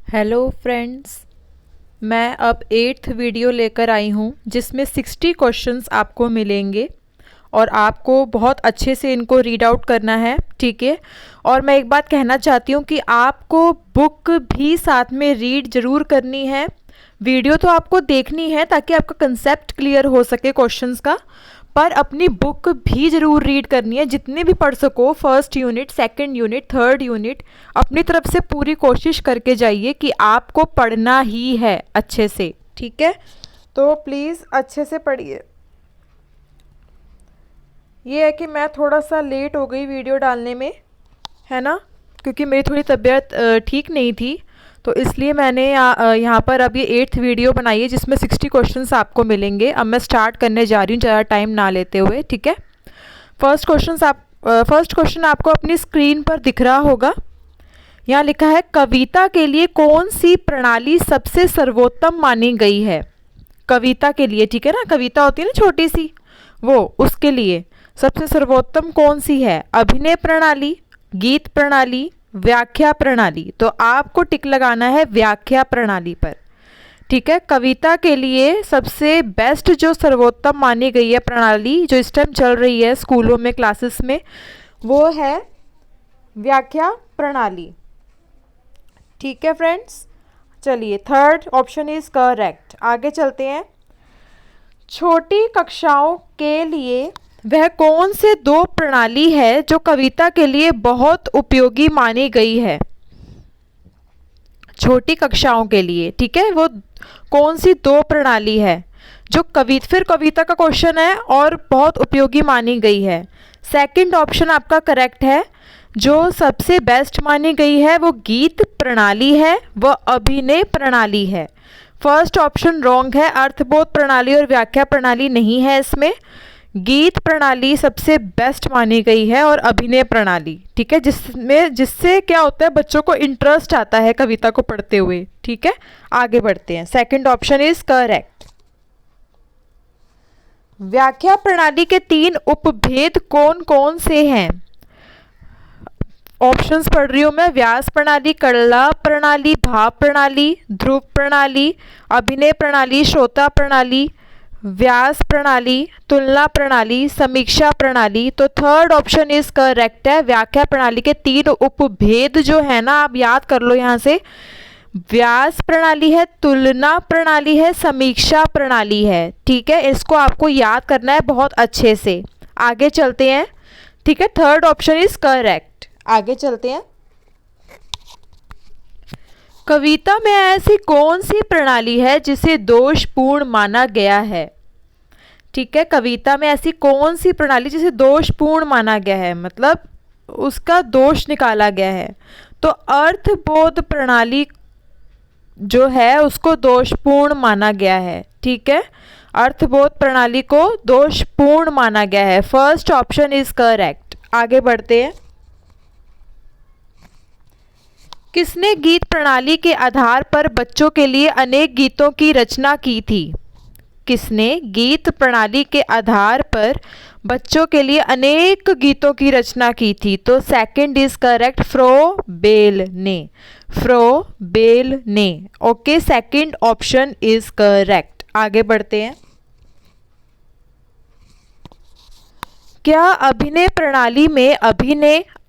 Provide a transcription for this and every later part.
Hello friends, मैं अब 8th video लेकर आई हूँ जिसमें 60 क्वेश्चंस आपको मिलेंगे और आपको बहुत अच्छे से इनको रीड आउट करना है। ठीक है। और मैं एक बात कहना चाहती हूँ कि आपको बुक भी साथ में रीड ज़रूर करनी है। वीडियो तो आपको देखनी है ताकि आपका कंसेप्ट क्लियर हो सके क्वेश्चंस का, पर अपनी बुक भी ज़रूर रीड करनी है। जितने भी पढ़ सको, first unit, second unit, third unit, अपनी तरफ से पूरी कोशिश करके जाइए कि आपको पढ़ना ही है अच्छे से। ठीक है, तो प्लीज़ अच्छे से पढ़िए। ये है कि मैं थोड़ा सा लेट हो गई वीडियो डालने में, है ना, क्योंकि मेरी थोड़ी तबीयत ठीक नहीं थी, तो इसलिए मैंने यहाँ पर अब ये 8th वीडियो बनाई है जिसमें 60 क्वेश्चंस आपको मिलेंगे। अब मैं स्टार्ट करने जा रही हूँ ज़्यादा टाइम ना लेते हुए। ठीक है। फर्स्ट क्वेश्चन आपको अपनी स्क्रीन पर दिख रहा होगा। यहाँ लिखा है, कविता के लिए कौन सी प्रणाली सबसे सर्वोत्तम मानी गई है। कविता के लिए, ठीक है ना, कविता होती है ना छोटी सी, वो उसके लिए सबसे सर्वोत्तम कौन सी है। अभिनय प्रणाली, गीत प्रणाली, व्याख्या प्रणाली। तो आपको टिक लगाना है व्याख्या प्रणाली पर। ठीक है। कविता के लिए सबसे बेस्ट जो सर्वोत्तम मानी गई है प्रणाली, जो इस टाइम चल रही है स्कूलों में, क्लासेस में, वो है व्याख्या प्रणाली। ठीक है फ्रेंड्स, चलिए थर्ड ऑप्शन इज करेक्ट। आगे चलते हैं। छोटी कक्षाओं के लिए वह कौन से दो प्रणाली है जो कविता के लिए बहुत उपयोगी मानी गई है। छोटी कक्षाओं के लिए, ठीक है, वो कौन सी दो प्रणाली है जो कविता का क्वेश्चन है और बहुत उपयोगी मानी गई है। सेकंड ऑप्शन आपका करेक्ट है। जो सबसे बेस्ट मानी गई है वो गीत प्रणाली है, वह अभिनय प्रणाली है। फर्स्ट ऑप्शन रॉन्ग है। अर्थबोध प्रणाली और व्याख्या प्रणाली नहीं है इसमें। गीत प्रणाली सबसे बेस्ट मानी गई है और अभिनय प्रणाली, ठीक है, जिससे क्या होता है, बच्चों को इंटरेस्ट आता है कविता को पढ़ते हुए। ठीक है, आगे बढ़ते हैं। Second option is correct. व्याख्या प्रणाली के 3 उपभेद कौन कौन से हैं। ऑप्शंस पढ़ रही हूँ मैं। व्यास प्रणाली, कला प्रणाली, भाव प्रणाली, ध्रुव प्रणाली, अभिनय प्रणाली, श्रोता प्रणाली, व्यास प्रणाली, तुलना प्रणाली, समीक्षा प्रणाली। तो थर्ड ऑप्शन इज करेक्ट है। व्याख्या प्रणाली के 3 उपभेद जो है ना, आप याद कर लो यहाँ से। व्यास प्रणाली है, तुलना प्रणाली है, समीक्षा प्रणाली है। ठीक है, इसको आपको याद करना है बहुत अच्छे से। आगे चलते हैं। ठीक है, थर्ड ऑप्शन इज करेक्ट। आगे चलते हैं। कविता में ऐसी कौन सी प्रणाली है जिसे दोषपूर्ण माना गया है। ठीक है, कविता में ऐसी कौन सी प्रणाली जिसे दोषपूर्ण माना गया है, मतलब उसका दोष निकाला गया है। तो अर्थबोध प्रणाली जो है उसको दोषपूर्ण माना गया है। ठीक है, अर्थबोध प्रणाली को दोषपूर्ण माना गया है। First option is correct. आगे बढ़ते हैं। किसने गीत प्रणाली के आधार पर बच्चों के लिए अनेक गीतों की रचना की थी। किसने गीत प्रणाली के आधार पर बच्चों के लिए अनेक गीतों की रचना की थी। तो सेकंड इज करेक्ट, फ्रोबेल ने। फ्रोबेल ने। Okay, second option is correct. आगे बढ़ते हैं। क्या अभिनय प्रणाली में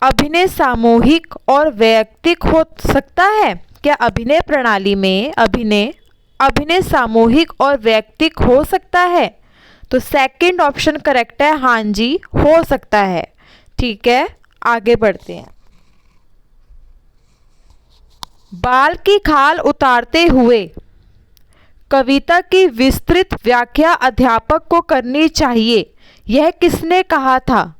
अभिनय सामूहिक और वैयक्तिक हो सकता है। क्या अभिनय प्रणाली में अभिनय सामूहिक और वैयक्तिक हो सकता है। तो सेकंड ऑप्शन करेक्ट है, हाँ जी हो सकता है। ठीक है, आगे बढ़ते हैं। बाल की खाल उतारते हुए कविता की विस्तृत व्याख्या अध्यापक को करनी चाहिए, यह किसने कहा था।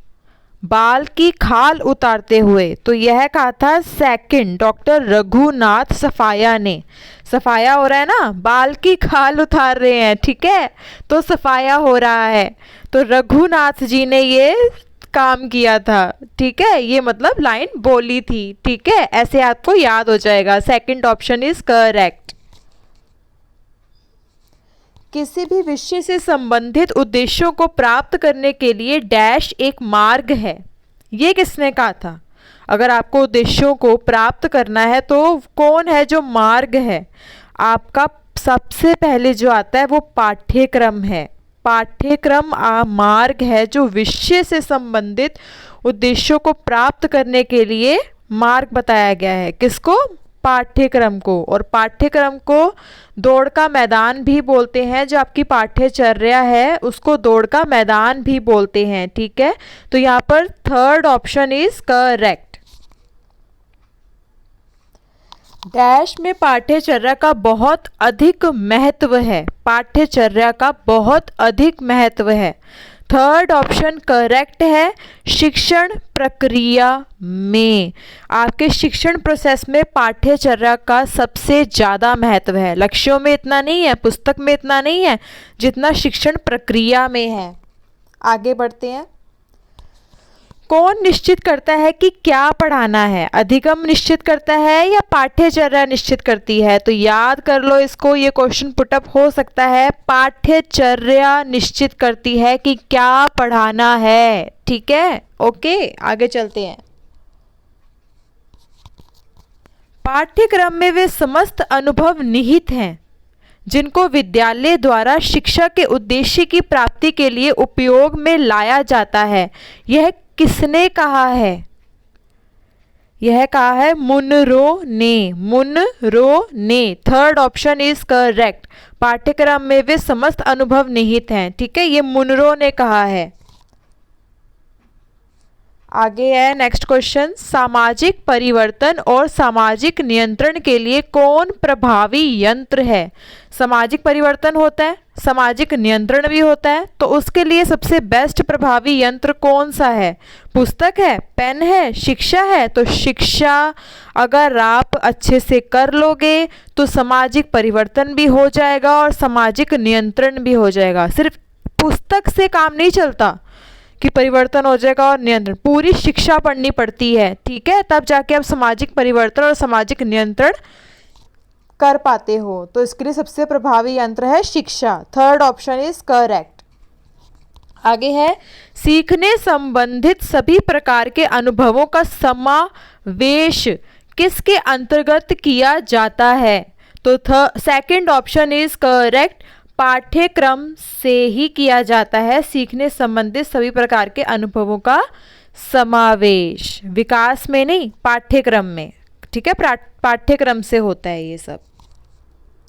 बाल की खाल उतारते हुए, तो यह कहा था सेकंड, डॉक्टर रघुनाथ सफाया ने। सफाया हो रहा है ना, बाल की खाल उतार रहे हैं, ठीक है, तो सफाया हो रहा है। तो रघुनाथ जी ने ये काम किया था। ठीक है, ये मतलब लाइन बोली थी। ठीक है, ऐसे आपको याद हो जाएगा। Second option is correct. किसी भी विषय से संबंधित उद्देश्यों को प्राप्त करने के लिए डैश एक मार्ग है, ये किसने कहा था। अगर आपको उद्देश्यों को प्राप्त करना है तो कौन है जो मार्ग है आपका, सबसे पहले जो आता है वो पाठ्यक्रम है। पाठ्यक्रम मार्ग है जो विषय से संबंधित उद्देश्यों को प्राप्त करने के लिए मार्ग बताया गया है। किसको? पाठ्यक्रम को। और पाठ्यक्रम को दौड़ का मैदान भी बोलते हैं। जो आपकी पाठ्यचर्या है उसको दौड़ का मैदान भी बोलते हैं। ठीक है, तो यहाँ पर third option is correct. Dash में पाठ्यचर्या का बहुत अधिक महत्व है। पाठ्यचर्या का बहुत अधिक महत्व है। थर्ड ऑप्शन करेक्ट है। शिक्षण प्रक्रिया में, आपके शिक्षण प्रोसेस में पाठ्यचर्या का सबसे ज़्यादा महत्व है। लक्ष्यों में इतना नहीं है, पुस्तक में इतना नहीं है जितना शिक्षण प्रक्रिया में है। आगे बढ़ते हैं। कौन निश्चित करता है कि क्या पढ़ाना है? अधिगम निश्चित करता है या पाठ्यचर्या निश्चित करती है? तो याद कर लो इसको, ये क्वेश्चन पुटअप हो सकता है। पाठ्यचर्या निश्चित करती है कि क्या पढ़ाना है। ठीक है, ओके, आगे चलते हैं। पाठ्यक्रम में वे समस्त अनुभव निहित हैं जिनको विद्यालय द्वारा शिक्षा के उद्देश्य की प्राप्ति के लिए उपयोग में लाया जाता है। यह किसने कहा है? यह कहा है मुनरो ने। मुनरो ने। Third option is correct. पाठ्यक्रम में वे समस्त अनुभव निहित हैं। ठीक है, ये मुनरो ने कहा है। आगे है नेक्स्ट क्वेश्चन। सामाजिक परिवर्तन और सामाजिक नियंत्रण के लिए कौन प्रभावी यंत्र है? सामाजिक परिवर्तन होता है, सामाजिक नियंत्रण भी होता है, तो उसके लिए सबसे बेस्ट प्रभावी यंत्र कौन सा है? पुस्तक है, पेन है, शिक्षा है? तो शिक्षा अगर आप अच्छे से कर लोगे तो सामाजिक परिवर्तन भी हो जाएगा और सामाजिक नियंत्रण भी हो जाएगा। सिर्फ पुस्तक से काम नहीं चलता कि परिवर्तन हो जाएगा और नियंत्रण, पूरी शिक्षा पढ़नी पड़ती है। ठीक है, तब जाके आप सामाजिक परिवर्तन और सामाजिक नियंत्रण कर पाते हो। तो इसके लिए सबसे प्रभावी यंत्र है शिक्षा। Third option is correct. आगे है सीखने संबंधित सभी प्रकार के अनुभवों का समावेश किसके अंतर्गत किया जाता है? तो सेकंड ऑप्शन इज करेक्ट। पाठ्यक्रम से ही किया जाता है सीखने संबंधित सभी प्रकार के अनुभवों का समावेश, विकास में नहीं, पाठ्यक्रम में। ठीक है, पाठ्यक्रम से होता है ये सब।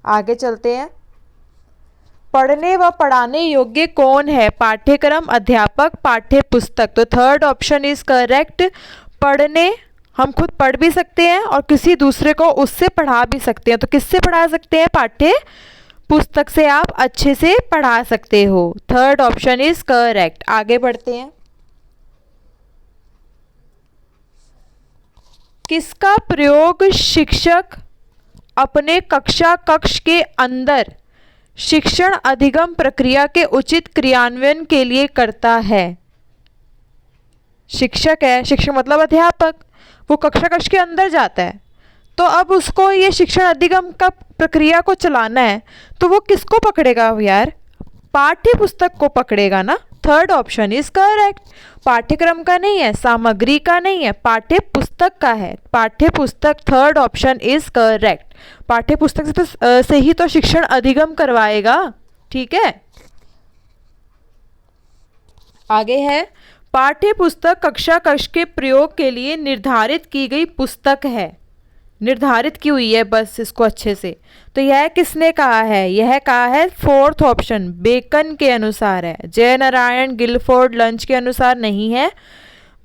आगे चलते हैं। पढ़ने व पढ़ाने योग्य कौन है? पाठ्यक्रम, अध्यापक, पाठ्य पुस्तक? तो थर्ड ऑप्शन इज करेक्ट। पढ़ने, हम खुद पढ़ भी सकते हैं और किसी दूसरे को उससे पढ़ा भी सकते हैं। तो किससे पढ़ा सकते हैं? पाठ्य पुस्तक से आप अच्छे से पढ़ा सकते हो। Third option is correct. आगे बढ़ते हैं। किसका प्रयोग शिक्षक अपने कक्ष के अंदर शिक्षण अधिगम प्रक्रिया के उचित क्रियान्वयन के लिए करता है? शिक्षक है, शिक्षक मतलब अध्यापक, वो कक्ष के अंदर जाता है, तो अब उसको ये शिक्षण अधिगम का प्रक्रिया को चलाना है, तो वो किसको पकड़ेगा यार? पाठ्य पुस्तक को पकड़ेगा ना। Third option is correct. पाठ्यक्रम का नहीं है, सामग्री का नहीं है, पाठ्य पुस्तक का है। पाठ्य पुस्तक, थर्ड ऑप्शन इज करेक्ट। पाठ्य पुस्तक से ही तो शिक्षण अधिगम करवाएगा। ठीक है, आगे है पाठ्य पुस्तक कक्ष के प्रयोग के लिए निर्धारित की गई पुस्तक है। निर्धारित की हुई है, बस इसको अच्छे से। तो यह किसने कहा है? यह कहा है फोर्थ ऑप्शन, बेकन के अनुसार है। जय नारायण गिलफोर्ड लंच के अनुसार नहीं है,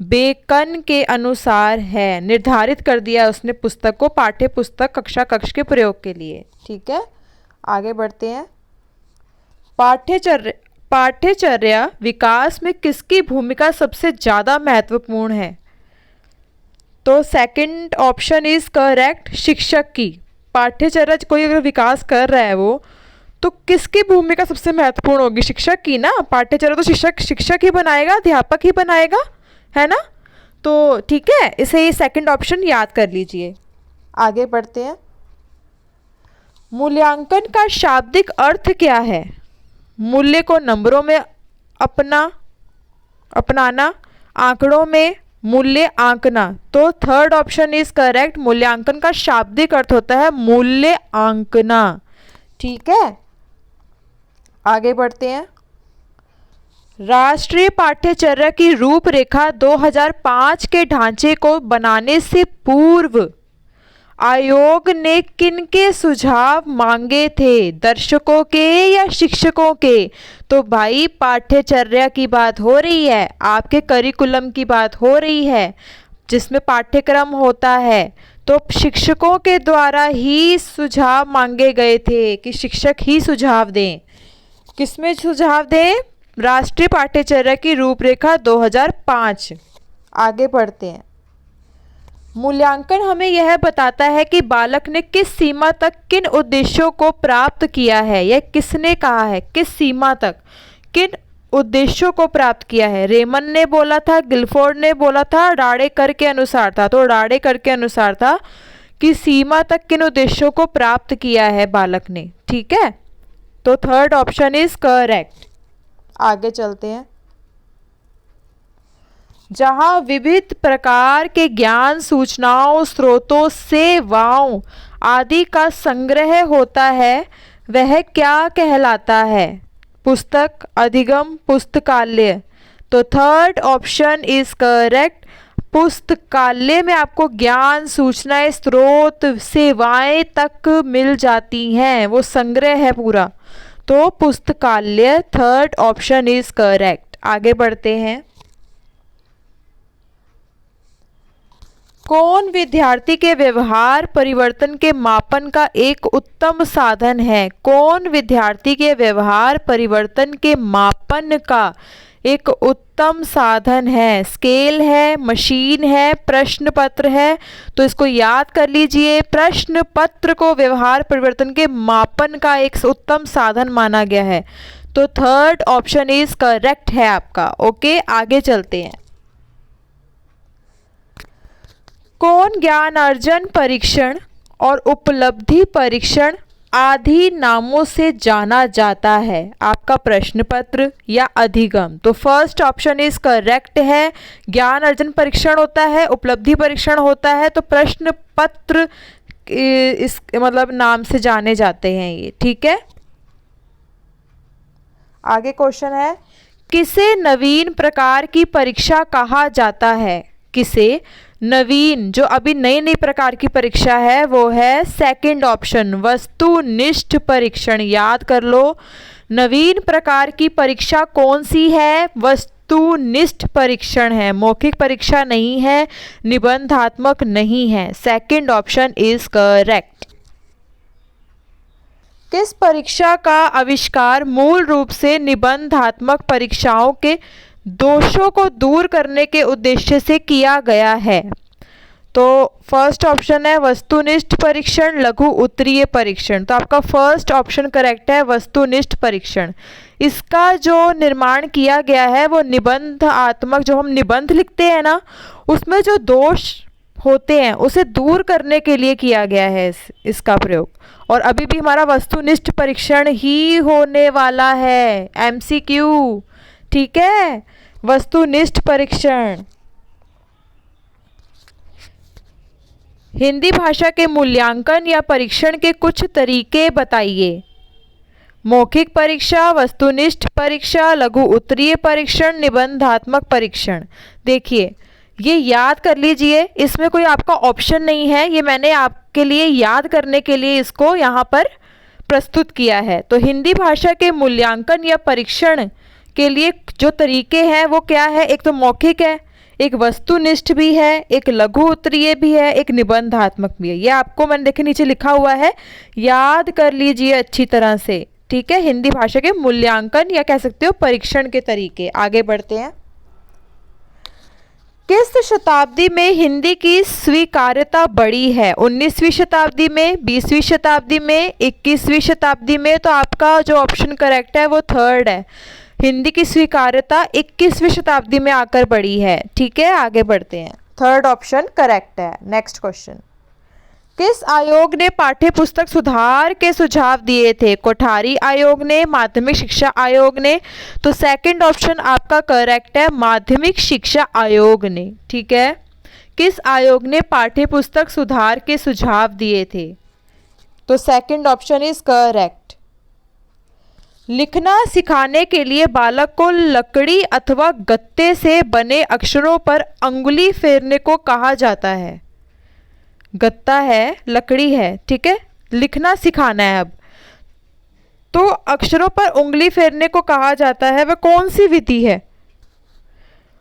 बेकन के अनुसार है। निर्धारित कर दिया उसने पुस्तक को, पाठ्य पुस्तक कक्ष के प्रयोग के लिए। ठीक है, आगे बढ़ते हैं। पाठ्यचर्या विकास में किसकी भूमिका सबसे ज़्यादा महत्वपूर्ण है? तो सेकंड ऑप्शन इज करेक्ट, शिक्षक की। पाठ्यचर्या कोई अगर विकास कर रहा है वो, तो किसकी भूमिका सबसे महत्वपूर्ण होगी? शिक्षक की ना। पाठ्यचर्या तो शिक्षक ही बनाएगा, अध्यापक ही बनाएगा, है ना। तो ठीक है, इसे ये सेकंड ऑप्शन याद कर लीजिए। आगे बढ़ते हैं। मूल्यांकन का शाब्दिक अर्थ क्या है? मूल्य को नंबरों में अपनाना, आंकड़ों में मूल्य आंकना। तो थर्ड ऑप्शन इज करेक्ट। मूल्यांकन का शाब्दिक अर्थ होता है मूल्य आंकना। ठीक है, आगे बढ़ते हैं। राष्ट्रीय पाठ्यचर्या की रूपरेखा 2005 के ढांचे को बनाने से पूर्व आयोग ने किनके सुझाव मांगे थे, दर्शकों के या शिक्षकों के? तो भाई पाठ्यचर्या की बात हो रही है, आपके करिकुलम की बात हो रही है, जिसमें पाठ्यक्रम होता है। तो शिक्षकों के द्वारा ही सुझाव मांगे गए थे कि शिक्षक ही सुझाव दें। किसमें सुझाव दें? राष्ट्रीय पाठ्यचर्या की रूपरेखा 2005। आगे बढ़ते हैं। मूल्यांकन हमें यह बताता है कि बालक ने किस सीमा तक किन उद्देश्यों को प्राप्त किया है। यह किसने कहा है? किस सीमा तक किन उद्देश्यों को प्राप्त किया है? रेमन ने बोला था, गिलफोर्ड ने बोला था, डाडेकर के अनुसार था। तो डाडेकर के अनुसार था कि सीमा तक किन उद्देश्यों को प्राप्त किया है बालक ने। ठीक है, तो थर्ड ऑप्शन इज करेक्ट। आगे चलते हैं। जहां विविध प्रकार के ज्ञान, सूचनाओं, स्रोतों, सेवाओं आदि का संग्रह होता है, वह क्या कहलाता है? पुस्तक, अधिगम, पुस्तकालय। तो थर्ड ऑप्शन इज करेक्ट। पुस्तकालय में आपको ज्ञान, सूचनाएं, स्रोत, सेवाएं तक मिल जाती हैं, वो संग्रह है पूरा। तो पुस्तकालय, थर्ड ऑप्शन इज करेक्ट। आगे बढ़ते हैं। कौन विद्यार्थी के व्यवहार परिवर्तन के मापन का एक उत्तम साधन है? कौन विद्यार्थी के व्यवहार परिवर्तन के मापन का एक उत्तम साधन है? स्केल है, मशीन है, प्रश्न पत्र है? तो इसको याद कर लीजिए। प्रश्न पत्र को व्यवहार परिवर्तन के मापन का एक उत्तम साधन माना गया है। तो थर्ड ऑप्शन इज करेक्ट है आपका। ओके, आगे चलते हैं। कौन ज्ञान अर्जन परीक्षण और उपलब्धि परीक्षण आदि नामों से जाना जाता है? आपका प्रश्न पत्र या अधिगम? तो फर्स्ट ऑप्शन इज करेक्ट है। ज्ञान अर्जन परीक्षण होता है, उपलब्धि परीक्षण होता है, तो प्रश्न पत्र इस मतलब नाम से जाने जाते हैं ये। ठीक है, आगे क्वेश्चन है। किसे नवीन प्रकार की परीक्षा कहा जाता है? किसे नवीन, जो अभी नई नई प्रकार की परीक्षा है, वो है सेकंड ऑप्शन, वस्तुनिष्ठ परीक्षण। याद कर लो, नवीन प्रकार की परीक्षा कौन सी है? वस्तुनिष्ठ परीक्षण है। मौखिक परीक्षा नहीं है, निबंधात्मक नहीं है। Second option is correct. किस परीक्षा का आविष्कार मूल रूप से निबंधात्मक परीक्षाओं के दोषों को दूर करने के उद्देश्य से किया गया है? तो फर्स्ट ऑप्शन है वस्तुनिष्ठ परीक्षण, लघु उत्तरीय परीक्षण। तो आपका फर्स्ट ऑप्शन करेक्ट है, वस्तुनिष्ठ परीक्षण। इसका जो निर्माण किया गया है वो निबंधात्मक, जो हम निबंध लिखते हैं ना, उसमें जो दोष होते हैं उसे दूर करने के लिए किया गया है इसका प्रयोग। और अभी भी हमारा वस्तुनिष्ठ परीक्षण ही होने वाला है, MCQ। ठीक है, वस्तुनिष्ठ परीक्षण। हिंदी भाषा के मूल्यांकन या परीक्षण के कुछ तरीके बताइए। मौखिक परीक्षा, वस्तुनिष्ठ परीक्षा, लघु उत्तरीय परीक्षण, निबंधात्मक परीक्षण। देखिए, ये याद कर लीजिए, इसमें कोई आपका ऑप्शन नहीं है, ये मैंने आपके लिए याद करने के लिए इसको यहाँ पर प्रस्तुत किया है। तो हिंदी भाषा के मूल्यांकन या परीक्षण के लिए जो तरीके हैं वो क्या है? एक तो मौखिक है, एक वस्तुनिष्ठ भी है, एक लघु उत्तरीय भी है, एक निबंधात्मक भी है। ये आपको मैंने देखे नीचे लिखा हुआ है, याद कर लीजिए अच्छी तरह से। ठीक है, हिंदी भाषा के मूल्यांकन या कह सकते हो परीक्षण के तरीके। आगे बढ़ते हैं। किस शताब्दी में हिंदी की स्वीकार्यता बढ़ी है? 19वीं शताब्दी में, 20वीं शताब्दी में, 21वीं शताब्दी में? तो आपका जो ऑप्शन करेक्ट है वो थर्ड है। हिंदी की स्वीकार्यता 21वीं शताब्दी में आकर बढ़ी है। ठीक है, आगे बढ़ते हैं। थर्ड ऑप्शन करेक्ट है। Next question. किस आयोग ने पाठ्य पुस्तक सुधार के सुझाव दिए थे? कोठारी आयोग ने, माध्यमिक शिक्षा आयोग ने। तो सेकंड ऑप्शन आपका करेक्ट है, माध्यमिक शिक्षा आयोग ने। ठीक है, किस आयोग ने पाठ्य पुस्तक सुधार के सुझाव दिए थे? तो सेकंड ऑप्शन इज करेक्ट। लिखना सिखाने के लिए बालक को लकड़ी अथवा गत्ते से बने अक्षरों पर अंगुली फेरने को कहा जाता है। गत्ता है, लकड़ी है, ठीक है, लिखना सिखाना है अब, तो अक्षरों पर उंगली फेरने को कहा जाता है, वह कौन सी विधि है?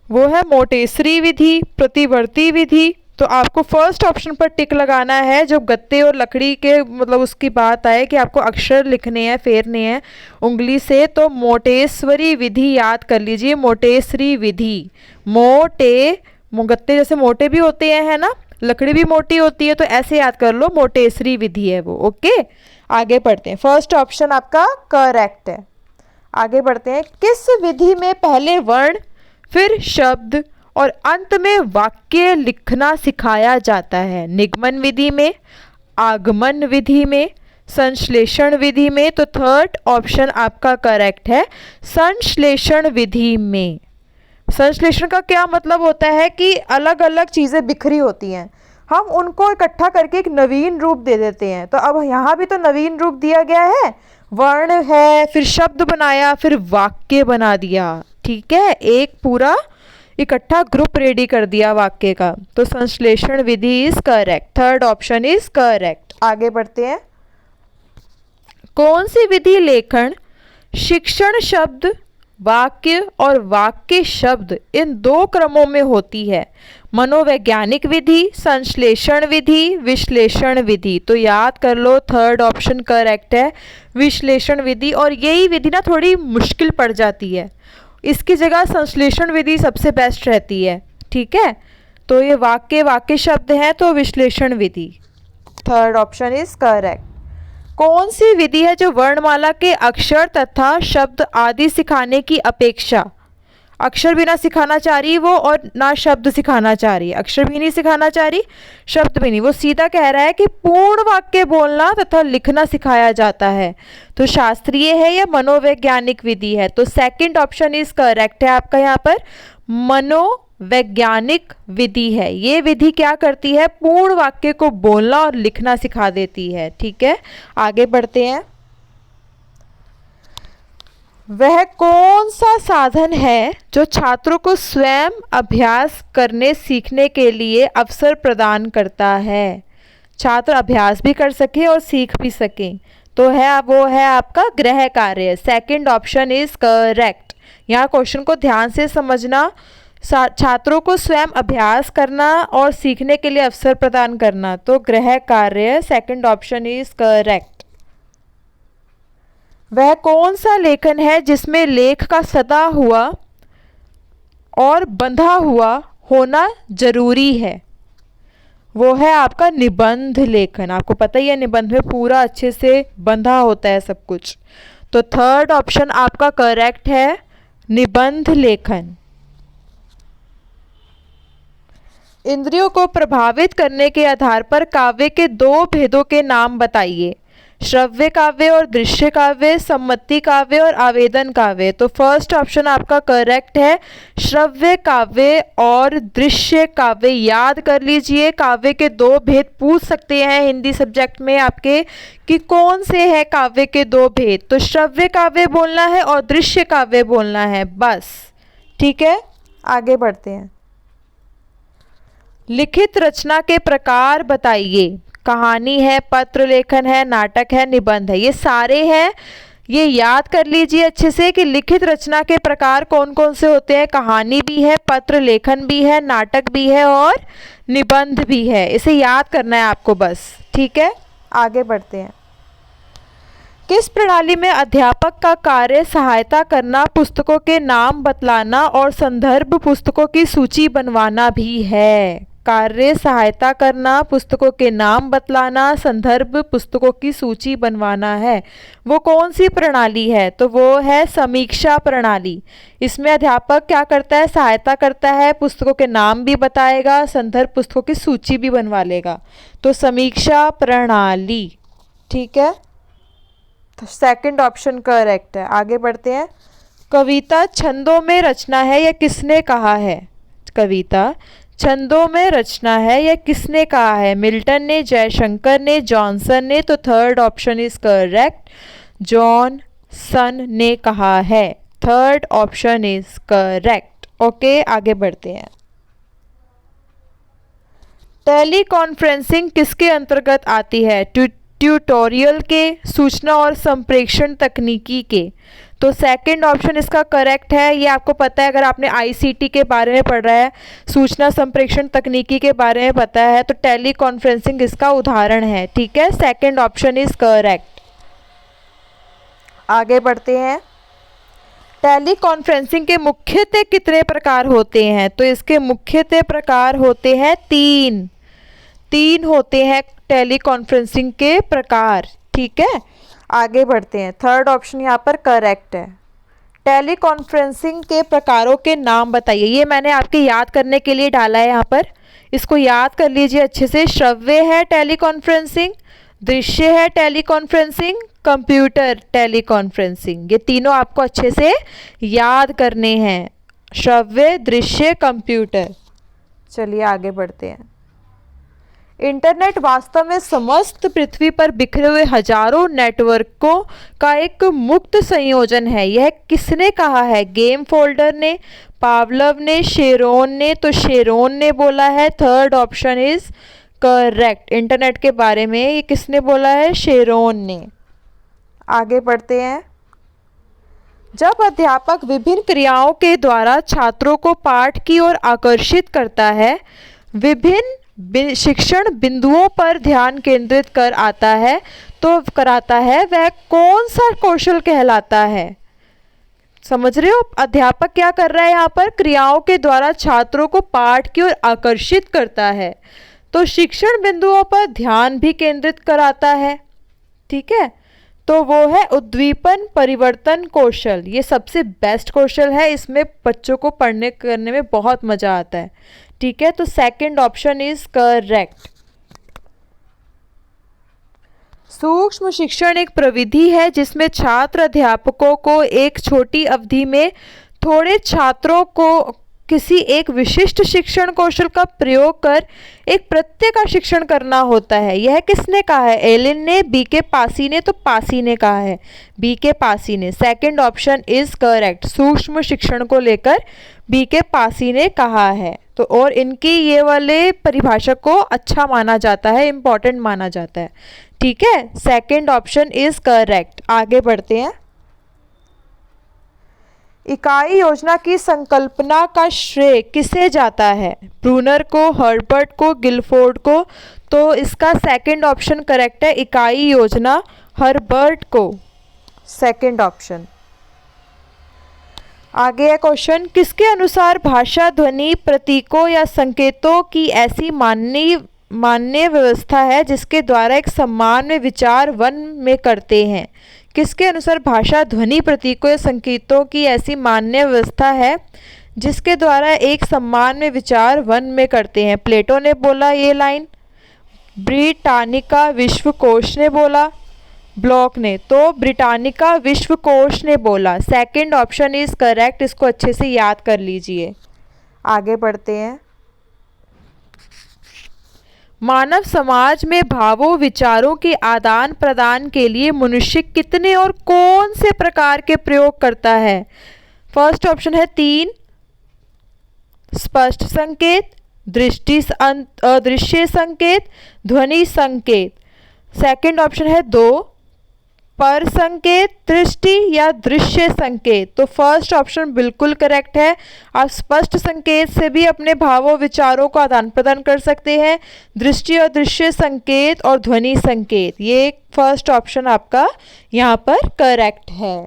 वो है मोटेसरी विधि, प्रतिवर्ती विधि। तो आपको फर्स्ट ऑप्शन पर टिक लगाना है, जो गत्ते और लकड़ी के मतलब उसकी बात आए कि आपको अक्षर लिखने हैं, फेरने हैं उंगली से, तो मोटेश्वरी विधि याद कर लीजिए, मोटेसरी विधि। गत्ते जैसे मोटे भी होते हैं, है ना, लकड़ी भी मोटी होती है, तो ऐसे याद कर लो, मोटेसरी विधि है वो। ओके, आगे बढ़ते हैं, फर्स्ट ऑप्शन आपका करेक्ट है। आगे बढ़ते हैं, किस विधि में पहले वर्ण, फिर शब्द और अंत में वाक्य लिखना सिखाया जाता है? निगमन विधि में, आगमन विधि में, संश्लेषण विधि में। तो थर्ड ऑप्शन आपका करेक्ट है, संश्लेषण विधि में। संश्लेषण का क्या मतलब होता है कि अलग अलग चीज़ें बिखरी होती हैं, हम उनको इकट्ठा करके एक नवीन रूप दे देते हैं। तो अब यहाँ भी तो नवीन रूप दिया गया है, वर्ण है, फिर शब्द बनाया, फिर वाक्य बना दिया। ठीक है, एक पूरा इकट्ठा ग्रुप रेडी कर दिया वाक्य का। तो संश्लेषण विधि is correct, third option is correct. आगे बढ़ते हैं, कौन सी विधि लेखन, शिक्षण शब्द, वाक्य और वाक्य शब्द इन दो क्रमों में होती है? मनोवैज्ञानिक विधि, संश्लेषण विधि, विश्लेषण विधि। तो याद कर लो, थर्ड ऑप्शन करेक्ट है, विश्लेषण विधि। और यही विधि ना थोड़ी मुश्किल पड़ जाती है, इसकी जगह संश्लेषण विधि सबसे बेस्ट रहती है। ठीक है, तो ये वाक्य शब्द हैं, तो विश्लेषण विधि, थर्ड ऑप्शन इज करेक्ट। कौन सी विधि है जो वर्णमाला के अक्षर तथा शब्द आदि सिखाने की अपेक्षा, अक्षर भी ना सिखाना चाह रही वो और ना शब्द सिखाना चाह रही, अक्षर भी नहीं सिखाना चाह रही, शब्द भी नहीं, वो सीधा कह रहा है कि पूर्ण वाक्य बोलना तथा लिखना सिखाया जाता है? तो शास्त्रीय है या मनोवैज्ञानिक विधि है? तो सेकंड ऑप्शन इज करेक्ट है आपका, यहाँ पर मनोवैज्ञानिक विधि है। ये विधि क्या करती है, पूर्ण वाक्य को बोलना और लिखना सिखा देती है। ठीक है, आगे बढ़ते हैं, वह कौन सा साधन है जो छात्रों को स्वयं अभ्यास करने सीखने के लिए अवसर प्रदान करता है? छात्र अभ्यास भी कर सके और सीख भी सकें, तो है वो है आपका गृह कार्य। Second option is correct. यहाँ क्वेश्चन को ध्यान से समझना, छात्रों को स्वयं अभ्यास करना और सीखने के लिए अवसर प्रदान करना, तो गृह कार्य, सेकंड ऑप्शन इज करेक्ट। वह कौन सा लेखन है जिसमें लेख का सदा हुआ और बंधा हुआ होना जरूरी है? वो है आपका निबंध लेखन। आपको पता ही है, निबंध में पूरा अच्छे से बंधा होता है सब कुछ। तो थर्ड ऑप्शन आपका करेक्ट है, निबंध लेखन। इंद्रियों को प्रभावित करने के आधार पर काव्य के दो भेदों के नाम बताइए। श्रव्य काव्य और दृश्य काव्य, सम्मति काव्य और आवेदन काव्य। तो फर्स्ट ऑप्शन आपका करेक्ट है, श्रव्य काव्य और दृश्य काव्य। याद कर लीजिए, काव्य के दो भेद पूछ सकते हैं हिंदी सब्जेक्ट में आपके कि कौन से हैं काव्य के दो भेद। तो श्रव्य काव्य बोलना है और दृश्य काव्य बोलना है, बस। ठीक है, आगे बढ़ते हैं, लिखित रचना के प्रकार बताइए। कहानी है, पत्र लेखन है, नाटक है, निबंध है, ये सारे हैं। ये याद कर लीजिए अच्छे से कि लिखित रचना के प्रकार कौन कौन से होते हैं। कहानी भी है, पत्र लेखन भी है, नाटक भी है और निबंध भी है। इसे याद करना है आपको बस। ठीक है, आगे बढ़ते हैं, किस प्रणाली में अध्यापक का कार्य सहायता करना, पुस्तकों के नाम बतलाना और संदर्भ पुस्तकों की सूची बनवाना भी है? कार्य सहायता करना, पुस्तकों के नाम बतलाना, संदर्भ, पुस्तकों की सूची बनवाना है। वो कौन सी प्रणाली है? तो वो है समीक्षा प्रणाली। इसमें अध्यापक क्या करता है? सहायता करता है, पुस्तकों के नाम भी बताएगा, संदर्भ, पुस्तकों की सूची भी बनवा लेगा। तो समीक्षा प्रणाली। ठीक है, तो सेकंड ऑप्शन करेक्ट है। आगे बढ़ते हैं। कविता छंदों में रचना है, यह किसने कहा है? कविता छंदों में रचना है, यह किसने कहा है? मिल्टन ने, जयशंकर ने, जॉनसन ने। तो third option is correct, Johnson ने कहा है। Third option is correct. Okay, आगे बढ़ते हैं। टेली कॉन्फ्रेंसिंग किसके अंतर्गत आती है? ट्यूटोरियल के, सूचना और संप्रेषण तकनीकी के। तो सेकंड ऑप्शन इसका करेक्ट है। ये आपको पता है, अगर आपने आईसीटी के बारे में पढ़ा है, सूचना संप्रेषण तकनीकी के बारे में पता है, तो टेली कॉन्फ्रेंसिंग इसका उदाहरण है। ठीक है, सेकंड ऑप्शन इज करेक्ट। आगे बढ़ते हैं। टेली कॉन्फ्रेंसिंग के मुख्यतः कितने प्रकार होते हैं? तो इसके मुख्यतः प्रकार होते हैं तीन होते हैं टेली कॉन्फ्रेंसिंग के प्रकार। ठीक है, आगे बढ़ते हैं। थर्ड ऑप्शन यहाँ पर करेक्ट है। टेली कॉन्फ्रेंसिंग के प्रकारों के नाम बताइए। ये मैंने आपके याद करने के लिए डाला है यहाँ पर, इसको याद कर लीजिए अच्छे से। श्रव्य है टेली कॉन्फ्रेंसिंग, दृश्य है tele conferencing, computer tele conferencing. ये तीनों आपको अच्छे से याद करने हैं, श्रव्य, दृश्य, कंप्यूटर। चलिए आगे बढ़ते हैं। इंटरनेट वास्तव में समस्त पृथ्वी पर बिखरे हुए हजारों नेटवर्कों का एक मुक्त संयोजन है, यह किसने कहा है? गेम फोल्डर ने, पावलव ने, शेरोन ने। तो शेरोन ने बोला है। Third option is correct. Internet के बारे में ये किसने बोला है? शेरोन ने। आगे बढ़ते हैं। जब अध्यापक विभिन्न क्रियाओं के द्वारा छात्रों को पाठ की ओर आकर्षित करता है, विभिन्न शिक्षण बिंदुओं पर ध्यान केंद्रित कराता है, वह कौन सा कौशल कहलाता है? समझ रहे हो? अध्यापक क्या कर रहा है यहाँ पर? क्रियाओं के द्वारा छात्रों को पाठ की ओर आकर्षित करता है, तो शिक्षण बिंदुओं पर ध्यान भी केंद्रित कराता है। ठीक है, तो वो है उद्दीपन परिवर्तन कौशल। ये सबसे बेस्ट कौशल है, इसमें बच्चों को पढ़ने करने में बहुत मजा आता है। ठीक है, तो सेकंड ऑप्शन इज करेक्ट। सूक्ष्म शिक्षण एक प्रविधि है जिसमें छात्र अध्यापकों को एक छोटी अवधि में थोड़े छात्रों को किसी एक विशिष्ट शिक्षण कौशल का प्रयोग कर एक प्रत्यय का शिक्षण करना होता है। यह किसने कहा है? एलिन ने, बी के पासी ने। तो पासी ने कहा है, बी के पासी ने। Second option is correct. सूक्ष्म शिक्षण को लेकर बी के पासी ने कहा है। तो और इनकी ये वाले परिभाषा को अच्छा माना जाता है, इम्पॉर्टेंट माना जाता है। ठीक है, सेकंड ऑप्शन इज करेक्ट। आगे बढ़ते हैं। इकाई योजना की संकल्पना का श्रेय किसे जाता है? ब्रूनर को, हर्बर्ट को, गिलफोर्ड को। तो इसका सेकंड ऑप्शन करेक्ट है, इकाई योजना हर्बर्ट को। Second option. आगे है क्वेश्चन, किसके अनुसार भाषा ध्वनि प्रतीकों या संकेतों की ऐसी मान्य व्यवस्था है जिसके द्वारा एक सामान्य विचार वन में करते हैं? किसके अनुसार भाषा ध्वनि प्रतीकों या संकेतों की ऐसी मान्य व्यवस्था है जिसके द्वारा एक सामान्य विचार वन में करते हैं? प्लेटो ने बोला ये लाइन, ब्रिटानिका विश्वकोश ने बोला, ब्लॉक ने। तो ब्रिटानिका विश्वकोश ने बोला। सेकंड ऑप्शन इज करेक्ट, इसको अच्छे से याद कर लीजिए। आगे बढ़ते हैं। मानव समाज में भावों विचारों के आदान प्रदान के लिए मनुष्य कितने और कौन से प्रकार के प्रयोग करता है? फर्स्ट ऑप्शन है 3, स्पष्ट संकेत, अदृश्य संकेत, ध्वनि संकेत। सेकंड ऑप्शन है 2, पर संकेत, दृष्टि या दृश्य संकेत। तो फर्स्ट ऑप्शन बिल्कुल करेक्ट है। आप स्पष्ट संकेत से भी अपने भावों विचारों को आदान प्रदान कर सकते हैं। दृष्टि और दृश्य संकेत और ध्वनि संकेत, ये फर्स्ट ऑप्शन आपका यहाँ पर करेक्ट है।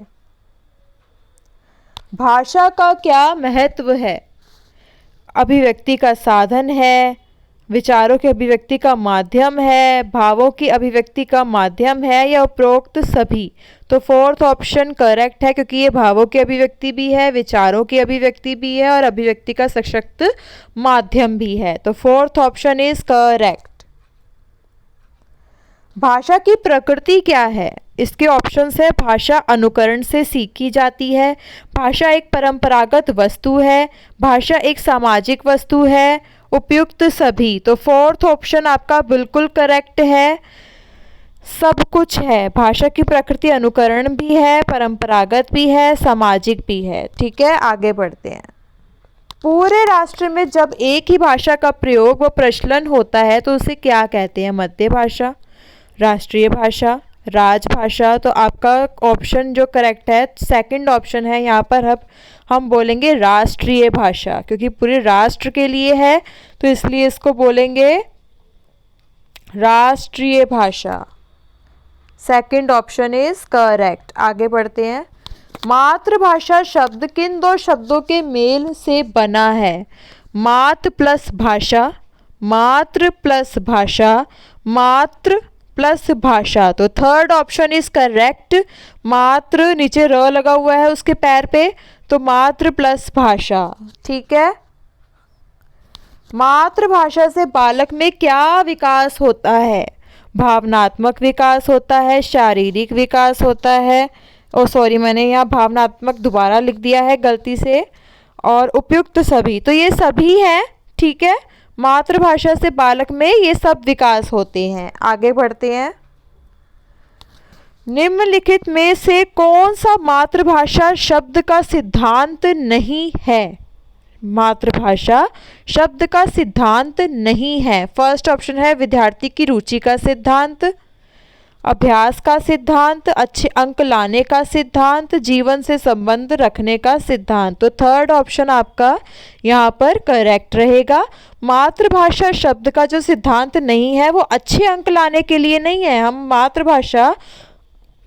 भाषा का क्या महत्व है? अभिव्यक्ति का साधन है, विचारों की अभिव्यक्ति का माध्यम है, भावों की अभिव्यक्ति का माध्यम है, या उपरोक्त सभी। तो फोर्थ ऑप्शन करेक्ट है, क्योंकि ये भावों की अभिव्यक्ति भी है, विचारों की अभिव्यक्ति भी है और अभिव्यक्ति का सशक्त माध्यम भी है। तो फोर्थ ऑप्शन इज करेक्ट। भाषा की प्रकृति क्या है? इसके ऑप्शंस है, भाषा अनुकरण से सीखी जाती है, भाषा एक परंपरागत वस्तु है, भाषा एक सामाजिक वस्तु है, उपयुक्त सभी। तो फोर्थ ऑप्शन आपका बिल्कुल करेक्ट है, सब कुछ है। भाषा की प्रकृति अनुकरण भी है, परंपरागत भी है, सामाजिक भी है। ठीक है, आगे बढ़ते हैं। पूरे राष्ट्र में जब एक ही भाषा का प्रयोग व प्रचलन होता है तो उसे क्या कहते हैं? मध्य भाषा, राष्ट्रीय भाषा, राजभाषा। तो आपका ऑप्शन जो करेक्ट है सेकंड ऑप्शन है। यहाँ पर अब हम बोलेंगे राष्ट्रीय भाषा, क्योंकि पूरे राष्ट्र के लिए है तो इसलिए इसको बोलेंगे राष्ट्रीय भाषा। Second option is correct. आगे बढ़ते हैं। मातृभाषा शब्द किन दो शब्दों के मेल से बना है? मात प्लस भाषा, मातृ प्लस भाषा, मातृ प्लस भाषा। तो थर्ड ऑप्शन इज करेक्ट। मातृ, नीचे र लगा हुआ है उसके पैर पे, तो मातृ प्लस भाषा। ठीक है। मातृभाषा से बालक में क्या विकास होता है? भावनात्मक विकास होता है, शारीरिक विकास होता है। ओ सॉरी, मैंने यहाँ भावनात्मक दोबारा लिख दिया है गलती से, और उपयुक्त सभी। तो ये सभी हैं। ठीक है, मातृभाषा से बालक में ये सब विकास होते हैं। आगे बढ़ते हैं। निम्नलिखित में से कौन सा मातृभाषा शब्द का सिद्धांत नहीं है? मातृभाषा शब्द का सिद्धांत नहीं है। फर्स्ट ऑप्शन है विद्यार्थी की रुचि का सिद्धांत, अभ्यास का सिद्धांत, अच्छे अंक लाने का सिद्धांत, जीवन से संबंध रखने का सिद्धांत। तो थर्ड ऑप्शन आपका यहाँ पर करेक्ट रहेगा। मातृभाषा शब्द का जो सिद्धांत नहीं है वो अच्छे अंक लाने के लिए नहीं है। हम मातृभाषा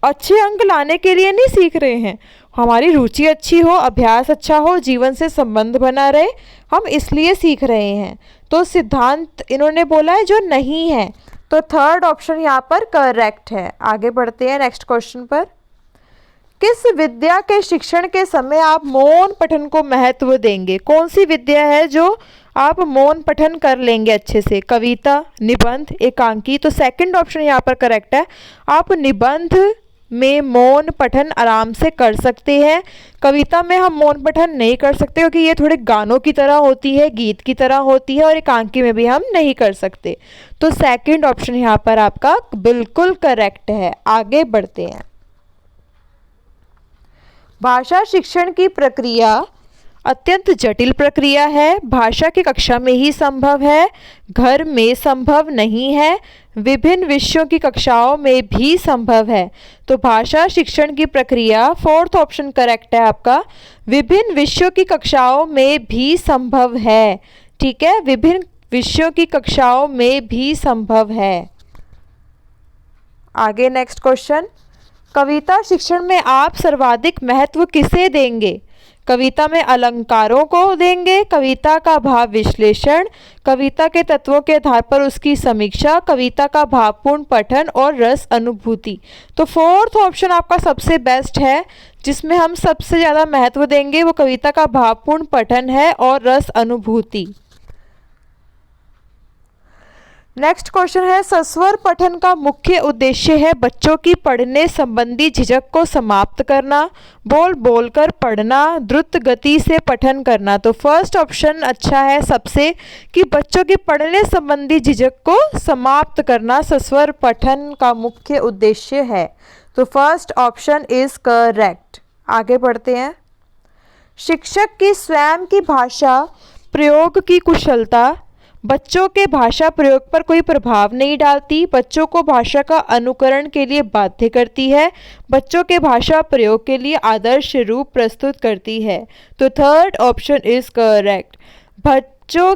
अच्छे अंक लाने के लिए नहीं सीख रहे हैं, हमारी रुचि अच्छी हो, अभ्यास अच्छा हो, जीवन से संबंध बना रहे, हम इसलिए सीख रहे हैं। तो सिद्धांत इन्होंने बोला है जो नहीं है, तो थर्ड ऑप्शन यहाँ पर करेक्ट है। आगे बढ़ते हैं नेक्स्ट क्वेश्चन पर। किस विद्या के शिक्षण के समय आप मौन पठन को महत्व देंगे? कौन सी विद्या है जो आप मौन पठन कर लेंगे अच्छे से? कविता, निबंध, एकांकी। तो सेकंड ऑप्शन यहाँ पर करेक्ट है। आप निबंध में मौन पठन आराम से कर सकते हैं, कविता में हम मौन पठन नहीं कर सकते क्योंकि ये थोड़े गानों की तरह होती है, गीत की तरह होती है, और एकांकी में भी हम नहीं कर सकते। तो सेकंड ऑप्शन यहाँ पर आपका बिल्कुल करेक्ट है। आगे बढ़ते हैं। भाषा शिक्षण की प्रक्रिया अत्यंत जटिल प्रक्रिया है, भाषा की कक्षा में ही संभव है, घर में संभव नहीं है, विभिन्न विषयों की कक्षाओं में भी संभव है। तो भाषा शिक्षण की प्रक्रिया फोर्थ ऑप्शन करेक्ट है आपका, विभिन्न विषयों की कक्षाओं में भी संभव है। ठीक है, विभिन्न विषयों की कक्षाओं में भी संभव है। आगे नेक्स्ट क्वेश्चन। कविता शिक्षण में आप सर्वाधिक महत्व किसे देंगे? कविता में अलंकारों को देंगे, कविता का भाव विश्लेषण, कविता के तत्वों के आधार पर उसकी समीक्षा, कविता का भावपूर्ण पठन और रस अनुभूति। तो फोर्थ ऑप्शन आपका सबसे बेस्ट है, जिसमें हम सबसे ज़्यादा महत्व देंगे वो कविता का भावपूर्ण पठन है और रस अनुभूति। नेक्स्ट क्वेश्चन है, सस्वर पठन का मुख्य उद्देश्य है बच्चों की पढ़ने संबंधी झिझक को समाप्त करना, बोल बोलकर पढ़ना, द्रुत गति से पठन करना। तो फर्स्ट ऑप्शन अच्छा है सबसे, कि बच्चों की पढ़ने संबंधी झिझक को समाप्त करना सस्वर पठन का मुख्य उद्देश्य है। तो फर्स्ट ऑप्शन इज करेक्ट। आगे बढ़ते हैं। शिक्षक की स्वयं की भाषा प्रयोग की कुशलता बच्चों के भाषा प्रयोग पर कोई प्रभाव नहीं डालती, बच्चों को भाषा का अनुकरण के लिए बाध्य करती है, बच्चों के भाषा प्रयोग के लिए आदर्श रूप प्रस्तुत करती है। तो थर्ड ऑप्शन इज करेक्ट। बच्चों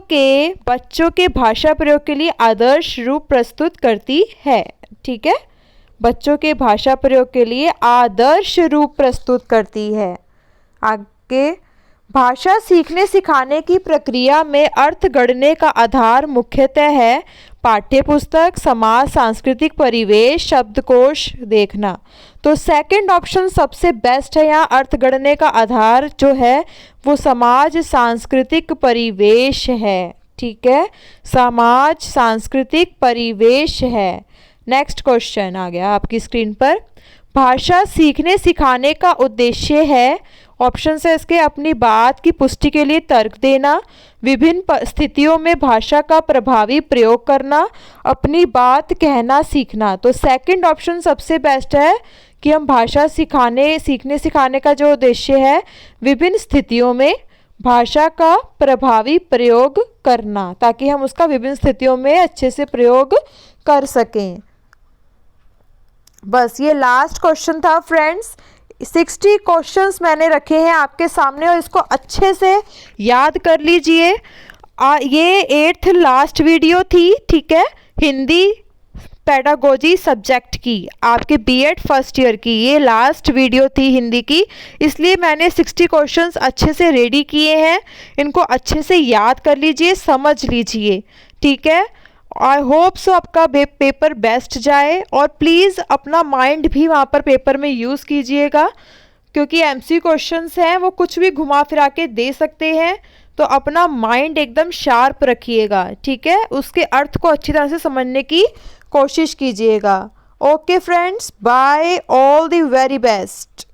के भाषा प्रयोग के लिए आदर्श रूप प्रस्तुत करती है। ठीक है, बच्चों के भाषा प्रयोग के लिए आदर्श रूप प्रस्तुत करती है। आगे, भाषा सीखने सिखाने की प्रक्रिया में अर्थ गढ़ने का आधार मुख्यतः है पाठ्यपुस्तक, समाज, सांस्कृतिक परिवेश, शब्दकोश देखना। तो सेकंड ऑप्शन सबसे बेस्ट है। यहाँ अर्थ गढ़ने का आधार जो है वो समाज सांस्कृतिक परिवेश है। ठीक है, समाज सांस्कृतिक परिवेश है। नेक्स्ट क्वेश्चन आ गया आपकी स्क्रीन पर। भाषा सीखने सिखाने का उद्देश्य है, ऑप्शन है इसके, अपनी बात की पुष्टि के लिए तर्क देना, विभिन्न स्थितियों में भाषा का प्रभावी प्रयोग करना, अपनी बात कहना सीखना। तो सेकंड ऑप्शन सबसे बेस्ट है कि हम भाषा सीखने सिखाने का जो उद्देश्य है विभिन्न स्थितियों में भाषा का प्रभावी प्रयोग करना, ताकि हम उसका विभिन्न स्थितियों में अच्छे से प्रयोग कर सकें। बस ये लास्ट क्वेश्चन था फ्रेंड्स। 60 क्वेश्चंस मैंने रखे हैं आपके सामने और इसको अच्छे से याद कर लीजिए। ये 8th लास्ट वीडियो थी, ठीक है, हिंदी पेडागोजी सब्जेक्ट की, आपके बीएड फर्स्ट ईयर की ये लास्ट वीडियो थी हिंदी की। इसलिए मैंने 60 क्वेश्चंस अच्छे से रेडी किए हैं, इनको अच्छे से याद कर लीजिए, समझ लीजिए। ठीक है, आई होप सो आपका पेपर बेस्ट जाए और प्लीज़ अपना माइंड भी वहाँ पर पेपर में यूज़ कीजिएगा, क्योंकि एमसी क्वेश्चंस हैं वो कुछ भी घुमा फिरा के दे सकते हैं। तो अपना माइंड एकदम शार्प रखिएगा, ठीक है, उसके अर्थ को अच्छी तरह से समझने की कोशिश कीजिएगा। Okay friends, bye, all the very best.